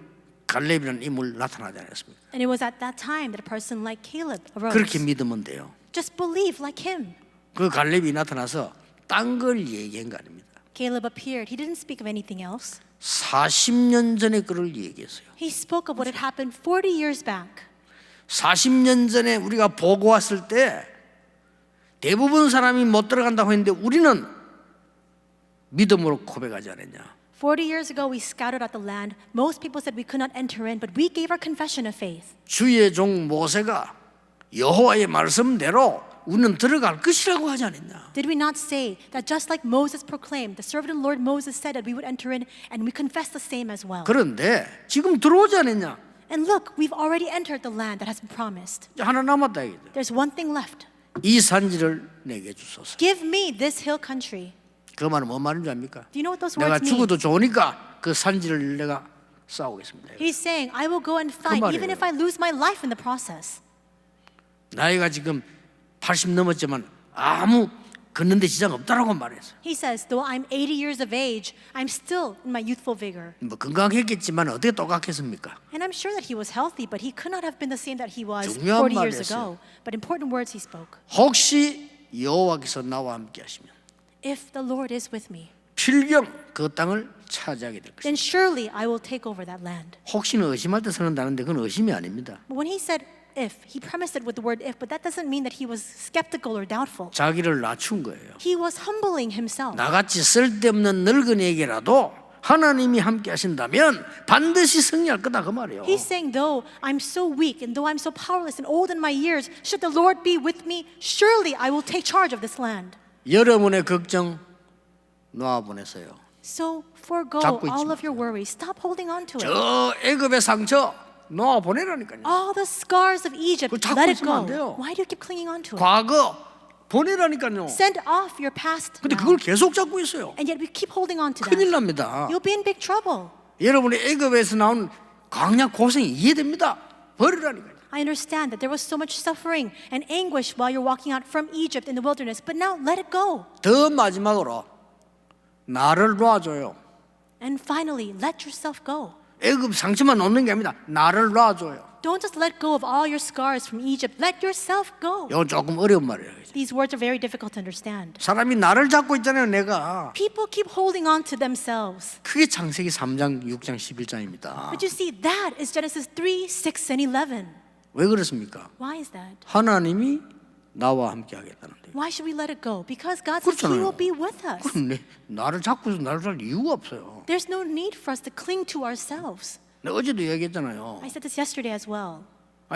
갈렙이라는 인물 나타나지 않았습니까? And it was at that time that a person like Caleb arose. 그렇게 믿으면 돼요. Just believe like him. 그 갈렙이 나타나서 딴 걸 얘기한 거 아닙니다. Caleb appeared. He didn't speak of anything else. 40년 전에 그를 얘기했어요. He spoke of what had happened 40 years back. 40년 전에 우리가 보고 왔을 때 대부분 사람이 못 들어간다고 했는데 우리는 믿음으로 고백하지 않았냐. 40 years ago, we scattered out the land. Most people said we could not enter in, but we gave our confession of faith. 주의 종 모세가 여호와의 말씀대로 우리는 들어갈 것이라고 하지 않았냐. Did we not say that just like Moses proclaimed, the servant of the Lord Moses said that we would enter in, and we confess the same as well? 그런데 지금 들어오지 않았냐. And look, we've already entered the land that has been promised. 이제 하나 남았다 이거죠. There's one thing left. 이 산지를 내게 주소서. Give me this hill country. 그 말은 뭔 말인지 압니까? Do you know what those 내가 words mean? 죽어도 좋으니까 그 산지를 내가 싸우겠습니다. He's saying, I will go and fight, 말이에요. even if I lose my life in the process. 나이가 지금 80 넘었지만 아무 걷는데 지장 없다라고 말했어요. He says, though I'm 80 years of age, I'm still in my youthful vigor. 뭐 건강했겠지만 어떻게 똑같겠습니까? And I'm sure that he was healthy, but he could not have been the same that he was 중요한 40 years 말이었어요. ago. But important words he spoke. 혹시 여호와께서 나와 함께 하시면 If the Lord is with me, 필경 그 땅을 차지하게 될 것입니다. then surely I will take over that land. 혹시는 의심할 때 쓰는다는데 그건 의심이 아닙니다. But when he said if, he premised it with the word if, but that doesn't mean that he was skeptical or doubtful. 자기를 낮춘 거예요. He was humbling himself. 나같이 쓸데없는 늙은이에게라도 하나님이 함께 하신다면 반드시 승리할 거다 그 말이에요. He's saying, though I'm so weak and though I'm so powerless and old in my years, should the Lord be with me, surely I will take charge of this land. 여러분의 걱정 놓아보내세요. So forego 잡고 있지 all of your worries. Stop holding on to it. 저 애굽의 상처 놓아보내라니까요. All the scars of Egypt, 그걸 잡고 let it 있으면 안 go. 돼요. Why do you keep clinging on to it? 과거 보내라니까요. Send off your past 근데 now. 그걸 계속 잡고 있어요. And yet we keep holding on to 큰일 that. 납니다. You'll be in big trouble. 여러분이 애굽에서 나온 광야 고생이 이해됩니다. 버리라니까요. I understand that there was so much suffering and anguish while you're walking out from Egypt in the wilderness, but now let it go. 더 마지막으로 나를 놔줘요. And finally, let yourself go. 애굽 상처만 놓는 게 아닙니다. 나를 놔줘요. Don't just let go of all your scars from Egypt. Let yourself go. 이건 조금 어려운 말이에요. These words are very difficult to understand. 사람이 나를 잡고 있잖아요. 내가. People keep holding on to themselves. 그게 창세기 3장, 6장, 11장입니다. But you see, that is Genesis 3, 6, and 11. 왜 그렇습니까? Why is that? 하나님이 나와 함께 하겠다는데. Why should we let it go? Because God says He 그렇잖아요. will be with us. 그럼 나를 잡고 있어 나를 살 이유가 없어요. There's no need for us to cling to ourselves. 내가 어제도 얘기했잖아요. I said this yesterday as well.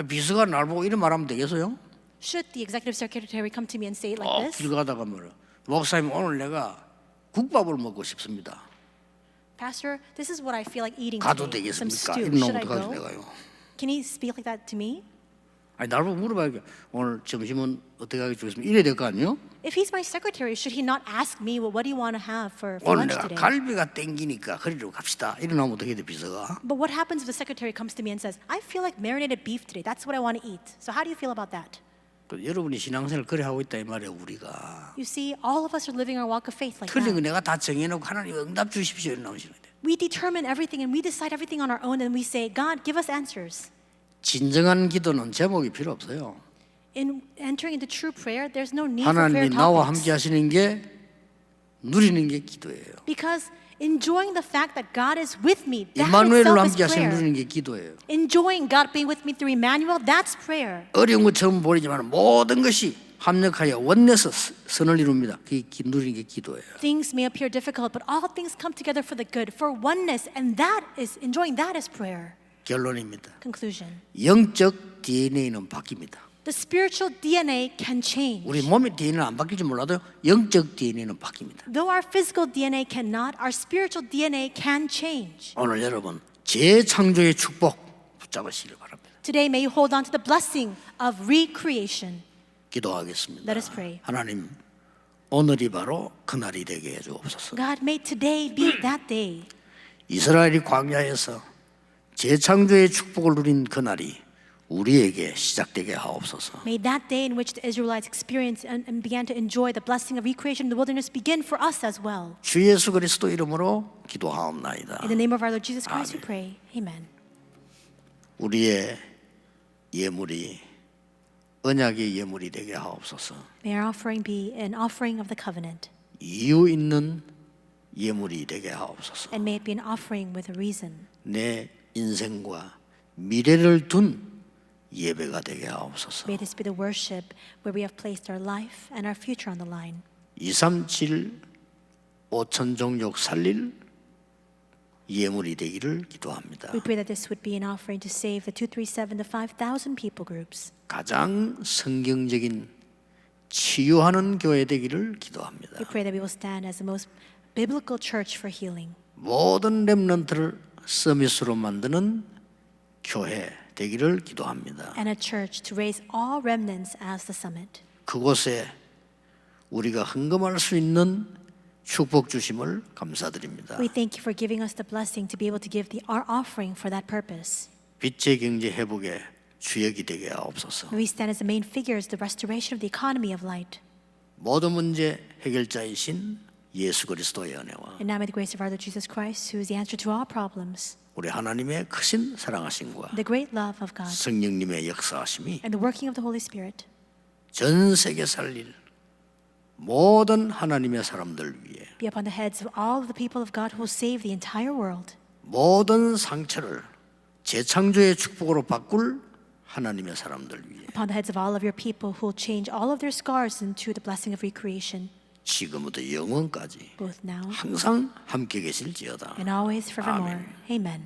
비서가 날 보고 이런 말하면 되겠어요? Should the executive secretary come to me and say it like this? 길 가다가 뭐라 목사님 오늘 내가 국밥을 먹고 싶습니다. Pastor, this is what I feel like eating 가도 today. Some 되겠습니까? stew. 이런 Should 놈 I 어떡하지 go? 내가요? Can he speak like that to me? 아니 나를 물어봐야 오늘 점심은 어떻게 하게 주겠습니까? 이래야 될 거 아니에요? If he's my secretary, should he not ask me, well, what do you want to have for 오늘 lunch 내가 today? 갈비가 땡기니까 그리로 갑시다. 이러면 어떻게 돼 비서가? But what happens if the secretary comes to me and says, I feel like marinated beef today. That's what I want to eat. So how do you feel about that? 그 여러분이 신앙생활 그래 하고 있다 이 말이에요 우리가. You see, all of us are living our walk of faith like 틀린 거 that. 내가 다 정해놓고 하나님 응답 주십시오 이런 나오시는 데 We determine everything and we decide everything on our own and we say, God, give us answers. 진정한 기도는 제목이 필요 없어요. In entering into true prayer, there's no need for prayer 하나님이 나와 topics. 함께 하시는 게 누리는 게 기도예요. Because enjoying the fact that God is with me, that 임마누엘로 itself is 함께 하시는 prayer. 누리는 게 기도예요. Enjoying God being with me through Emmanuel, that's prayer. 어려운 것처럼 보이지만 모든 것이 합력하여 원내서 선을 이룹니다. 그게 누리는 게 기도예요. Things may appear difficult, but all things come together for the good, for oneness, and that is enjoying that is prayer. 결론입니다. Conclusion. 영적 DNA는 바뀝니다. The spiritual DNA can change. 우리 몸의 DNA는 안 바뀔지 몰라도 영적 DNA는 바뀝니다. Though our physical DNA cannot, our spiritual DNA can change. 오늘 여러분 재창조의 축복 붙잡으시길 바랍니다. Today, may you hold on to the blessing of recreation. 기도하겠습니다. Let us pray. 하나님 오늘이 바로 그날이 되게 해주옵소서. God, may today be that day. 이스라엘이 광야에서 재창조의 축복을 누린 그날이 우리에게 시작되게 하옵소서. May that day in which the Israelites experienced and began to enjoy the blessing of recreation in the wilderness begin for us as well. 주 예수 그리스도 이름으로 기도하옵나이다. In the name of our Lord Jesus Christ, we pray. Amen. 우리의 예물이 언약의 예물이 되게 하옵소서. May our offering be an offering of the covenant, 이유 있는 예물이 되게 하옵소서. and may it be an offering with a reason. 내 인생과 미래를 둔 예배가 되게 하옵소서. May this be the worship where we have placed our life and our future on the line. 237 5천 종족 살릴 예물이 되기를 기도합니다. We pray that this would be an offering to save the 237 to 5,000 people groups. 가장 성경적인 치유하는 교회 되기를 기도합니다. We pray that we will stand as the most biblical church for healing. 모든 렘넌트를 서밋으로 만드는 교회 되기를 기도합니다. And a church to raise all remnants as the summit. 그곳에 우리가 헌금할 수 있는 축복 주심을 감사드립니다. We thank you for giving us the blessing to be able to give our offering for that purpose. 빛의 경제 회복의 주역이 되게 하옵소서. We stand as the main figures, the restoration of the economy of light. 모든 문제 해결자이신 예수 그리스도의 은혜와 And now may the grace of our Lord Jesus Christ, who is the answer to all problems, 우리 하나님의 크신 사랑하심과 the great love of God, 성령님의 역사하심이 and the working of the Holy Spirit 전 세계 살릴 모든 하나님의 사람들 위해 be upon the heads of all of the people of God who will save the entire world. 모든 상처를 재창조의 축복으로 바꿀 하나님의 사람들 위해 Upon the heads of all of your people who will change all of their scars into the blessing of recreation, 지금부터 영원까지 both now 항상 함께 계실지어다. and always forevermore. Amen.